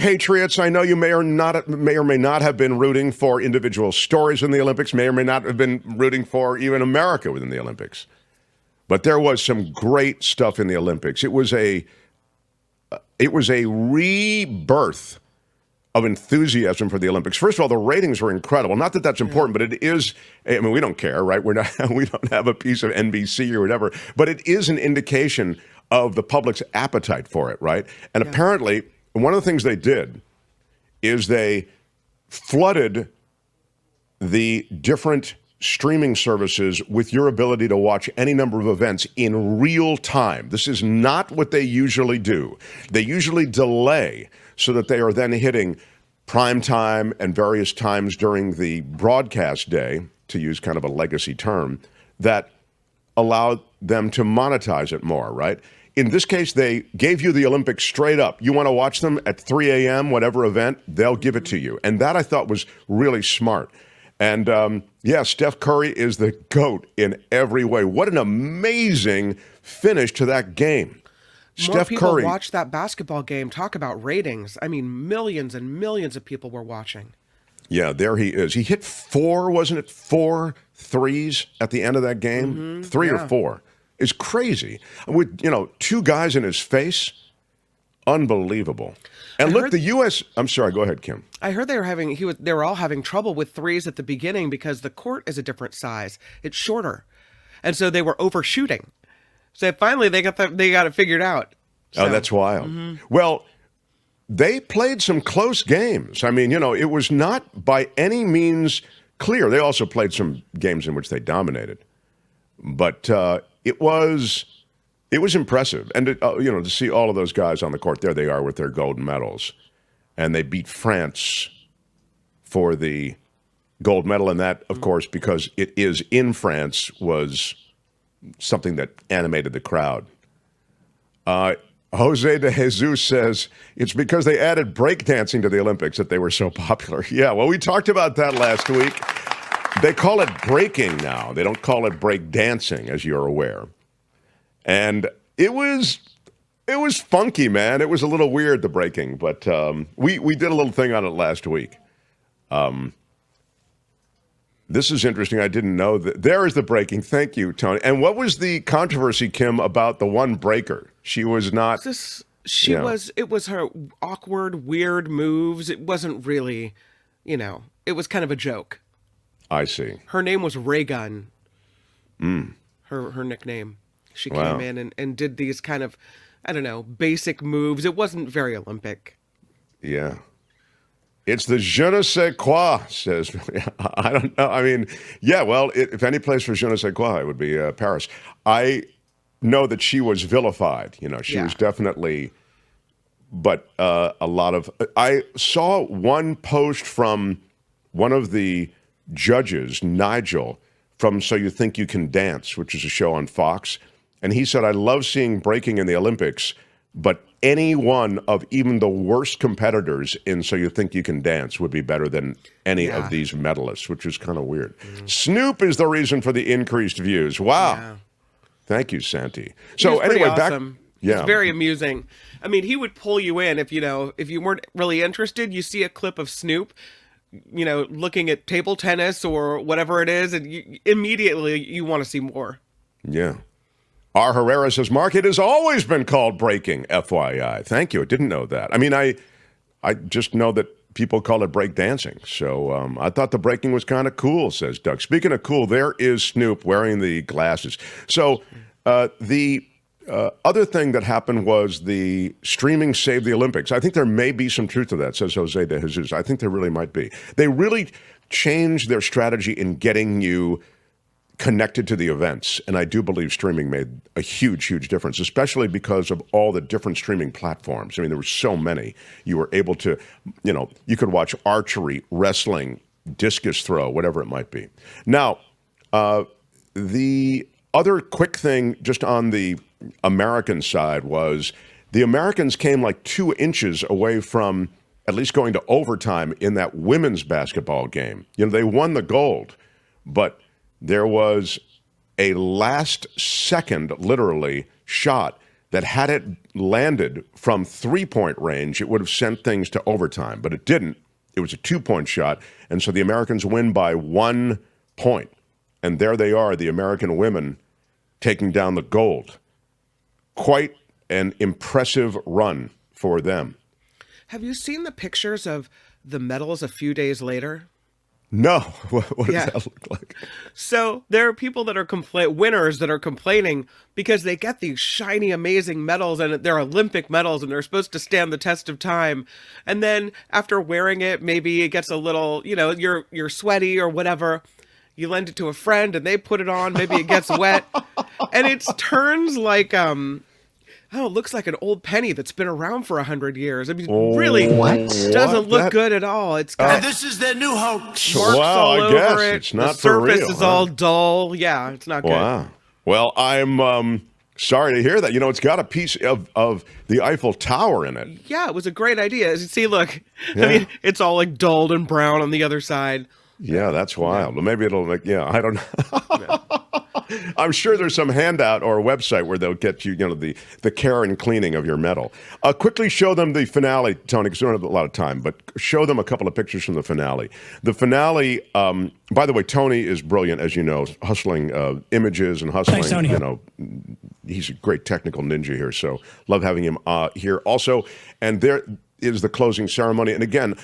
Patriots, I know you may or may not have been rooting for individual stories in the Olympics, may or may not have been rooting for even America within the Olympics. But there was some great stuff in the Olympics. It was a rebirth of enthusiasm for the Olympics. First of all, the ratings were incredible. Not that that's important, but it is. I mean, we don't care, right? We don't have a piece of NBC or whatever, but it is an indication of the public's appetite for it, right? And apparently, one of the things they did is they flooded the different streaming services with your ability to watch any number of events in real time. This is not what they usually do. They usually delay so that they are then hitting prime time and various times during the broadcast day, to use kind of a legacy term, that allow them to monetize it more, right? In this case, they gave you the Olympics straight up. You want to watch them at 3 a.m., whatever event, they'll give it to you. And that I thought was really smart. And Steph Curry is the GOAT in every way. What an amazing finish to that game. More people watched that basketball game. Talk about ratings. I mean, millions and millions of people were watching. Yeah, there he is. He hit 4 threes at the end of that game? Mm-hmm. 3 or 4. It's crazy. With, 2 guys in his face, unbelievable. And look, the U.S. I'm sorry, go ahead, Kim. I heard they were all having trouble with threes at the beginning because the court is a different size. It's shorter. And so they were overshooting. So finally they got it figured out. So. Oh, that's wild. Mm-hmm. Well, they played some close games. I mean, it was not by any means clear. They also played some games in which they dominated. But it was impressive. And, to see all of those guys on the court, there they are with their gold medals. And they beat France for the gold medal. And that, of course, because it is in France, was something that animated the crowd. Jose de Jesus says, it's because they added breakdancing to the Olympics that they were so popular. Yeah, well, we talked about that last week. They call it breaking now. They don't call it breakdancing, as you're aware. And it was funky, man. It was a little weird, the breaking, but we did a little thing on it last week. This is interesting. I didn't know that. There is the breaking. Thank you, Tony. And what was the controversy, Kim, about the one breaker? She was not. It was her awkward, weird moves. It wasn't really, it was kind of a joke. I see. Her name was Raygun. Her nickname. She came in and did these kind of, I don't know, basic moves. It wasn't very Olympic. Yeah. It's the je ne sais quoi, says, I don't know. I mean, if any place for je ne sais quoi, it would be Paris. I know that she was vilified. She was definitely, but a lot of, I saw one post from one of the judges, Nigel, from So You Think You Can Dance, which is a show on Fox. And he said, I love seeing breaking in the Olympics, but any one of even the worst competitors in So You Think You Can Dance would be better than any of these medalists, which is kind of weird. Snoop is the reason for the increased views. Wow. Yeah. Thank you, Santi. So anyway, awesome. It's very amusing. I mean, he would pull you in if you weren't really interested. You see a clip of Snoop, looking at table tennis or whatever it is, and immediately you want to see more. Yeah. R. Herrera says, Mark, it has always been called breaking, FYI. Thank you. I didn't know that. I mean, I just know that people call it break dancing. So I thought the breaking was kind of cool, says Doug. Speaking of cool, there is Snoop wearing the glasses. So the other thing that happened was the streaming saved the Olympics. I think there may be some truth to that, says Jose de Jesus. I think there really might be. They really changed their strategy in getting you connected to the events. And I do believe streaming made a huge, huge difference, especially because of all the different streaming platforms. I mean, there were so many. You were able to, you could watch archery, wrestling, discus throw, whatever it might be. Now, the other quick thing just on the American side was the Americans came like 2 inches away from at least going to overtime in that women's basketball game. They won the gold, but there was a last second, literally, shot that had it landed from three-point range, it would have sent things to overtime, but it didn't. It was a two-point shot, and so the Americans win by 1 point. And there they are, the American women taking down the gold. Quite an impressive run for them. Have you seen the pictures of the medals a few days later? No. What does that look like? So there are people that are winners that are complaining because they get these shiny, amazing medals, and they're Olympic medals, and they're supposed to stand the test of time. And then after wearing it, maybe it gets a little, you're sweaty or whatever. You lend it to a friend, and they put it on. Maybe it gets wet, and it turns like it looks like an old penny that's been around for 100 years. I mean, really doesn't look good at all. It's got this is their new hoax. marks all over it. It's not the surface for real, is all dull. Yeah, it's not good. Wow. Well, I'm sorry to hear that. It's got a piece of the Eiffel Tower in it. Yeah, it was a great idea. See, look, I mean, it's all like dulled and brown on the other side. Yeah, that's wild. Well, maybe it'll make, I don't know. I'm sure there's some handout or website where they'll get you, the care and cleaning of your medal. Quickly show them the finale, Tony, because we don't have a lot of time, but show them a couple of pictures from the finale. The finale, by the way, Tony is brilliant, as you know, hustling images and hustling, Thanks, Tony. He's a great technical ninja here, so love having him here also. And there is the closing ceremony. And again,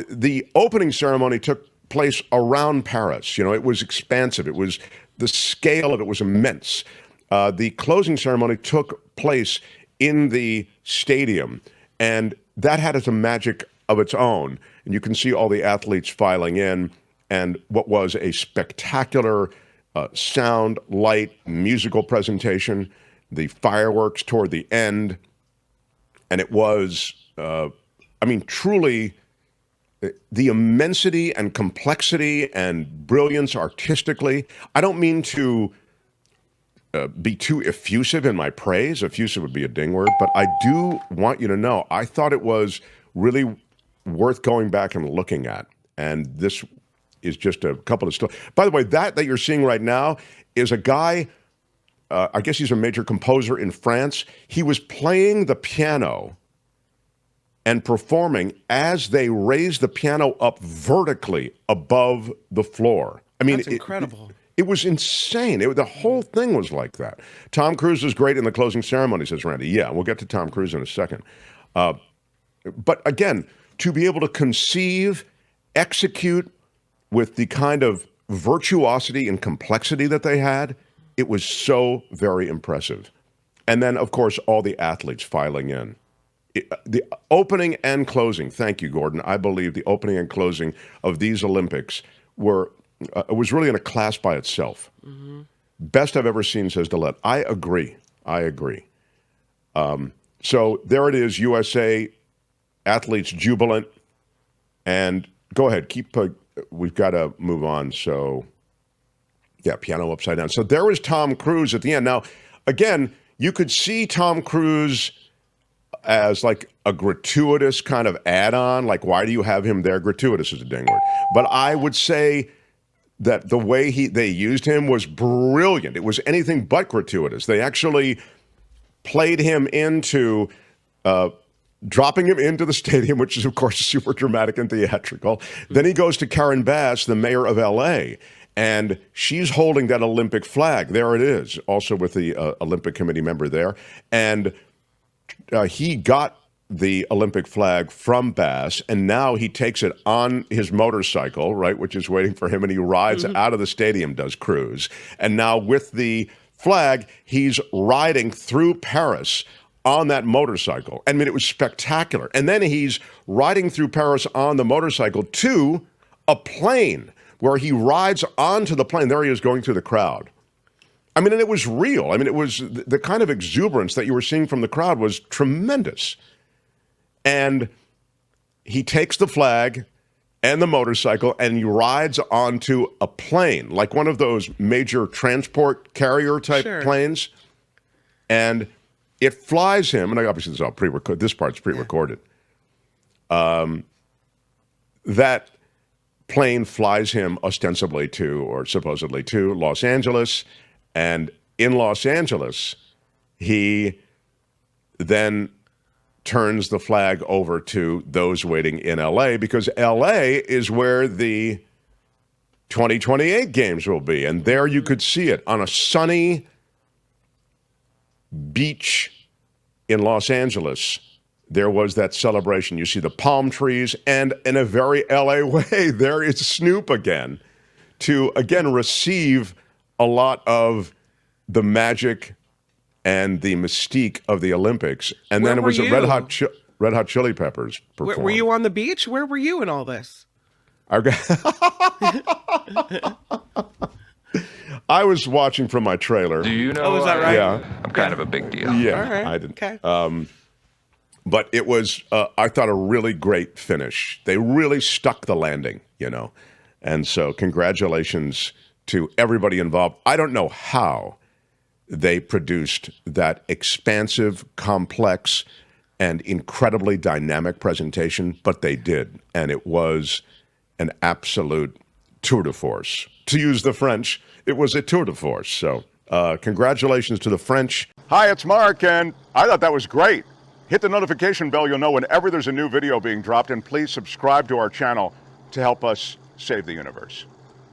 the opening ceremony took place around Paris. It was expansive. It was the scale of it was immense. The closing ceremony took place in the stadium, and that had its magic of its own. And you can see all the athletes filing in, and what was a spectacular sound, light, musical presentation, the fireworks toward the end, and it was, truly the immensity and complexity and brilliance artistically. I don't mean to be too effusive in my praise. Effusive would be a ding word, but I do want you to know I thought it was really worth going back and looking at. And this is just a couple of stories. By the way, that you're seeing right now is a guy, I guess he's a major composer in France. He was playing the piano and performing as they raised the piano up vertically above the floor. I mean, that's incredible. It was insane. The whole thing was like that. Tom Cruise was great in the closing ceremony, says Randy. Yeah, we'll get to Tom Cruise in a second. But again, to be able to conceive, execute with the kind of virtuosity and complexity that they had, it was so very impressive. And then, of course, all the athletes filing in. The opening and closing, thank you, Gordon. I believe the opening and closing of these Olympics was really in a class by itself. Mm-hmm. Best I've ever seen, says Dillette. I agree. So there it is, USA athletes jubilant. And go ahead, we've got to move on. So, yeah, piano upside down. So there was Tom Cruise at the end. Now, again, you could see Tom Cruise as like a gratuitous kind of add-on, like why do you have him there? Gratuitous is a ding word. But I would say that the way they used him was brilliant. It was anything but gratuitous. They actually played him into dropping him into the stadium, which is, of course, super dramatic and theatrical. Then he goes to Karen Bass, the mayor of L.A., and she's holding that Olympic flag. There it is, also with the Olympic Committee member there. And he got the Olympic flag from Bass, and now he takes it on his motorcycle, right, which is waiting for him, and he rides out of the stadium, does Cruise. And now with the flag, he's riding through Paris on that motorcycle. I mean, it was spectacular. And then he's riding through Paris on the motorcycle to a plane where he rides onto the plane. There he is going through the crowd. I mean, and it was real. I mean, it was the kind of exuberance that you were seeing from the crowd was tremendous. And he takes the flag and the motorcycle and he rides onto a plane, like one of those major transport carrier type planes. And it flies him, and obviously this is all pre-recorded. This part's pre-recorded. That plane flies him ostensibly to, or supposedly to, Los Angeles. And in Los Angeles, he then turns the flag over to those waiting in LA, because LA is where the 2028 games will be. And there you could see it on a sunny beach in Los Angeles. There was that celebration. You see the palm trees, and in a very LA way, there is Snoop again to, again, receive a lot of the magic and the mystique of the Olympics. And then it was the Red Hot Chili Peppers performed. Were you on the beach? Where were you in all this? I was watching from my trailer. Do you know? Oh, is that right? Yeah. I'm kind of a big deal. Yeah, All right. I didn't. Okay. But it was, I thought, a really great finish. They really stuck the landing, And so congratulations to everybody involved. I don't know how they produced that expansive, complex, and incredibly dynamic presentation, but they did. And it was an absolute tour de force. To use the French, it was a tour de force. So congratulations to the French. Hi, it's Mark, and I thought that was great. Hit the notification bell. You'll know whenever there's a new video being dropped, and please subscribe to our channel to help us save the universe.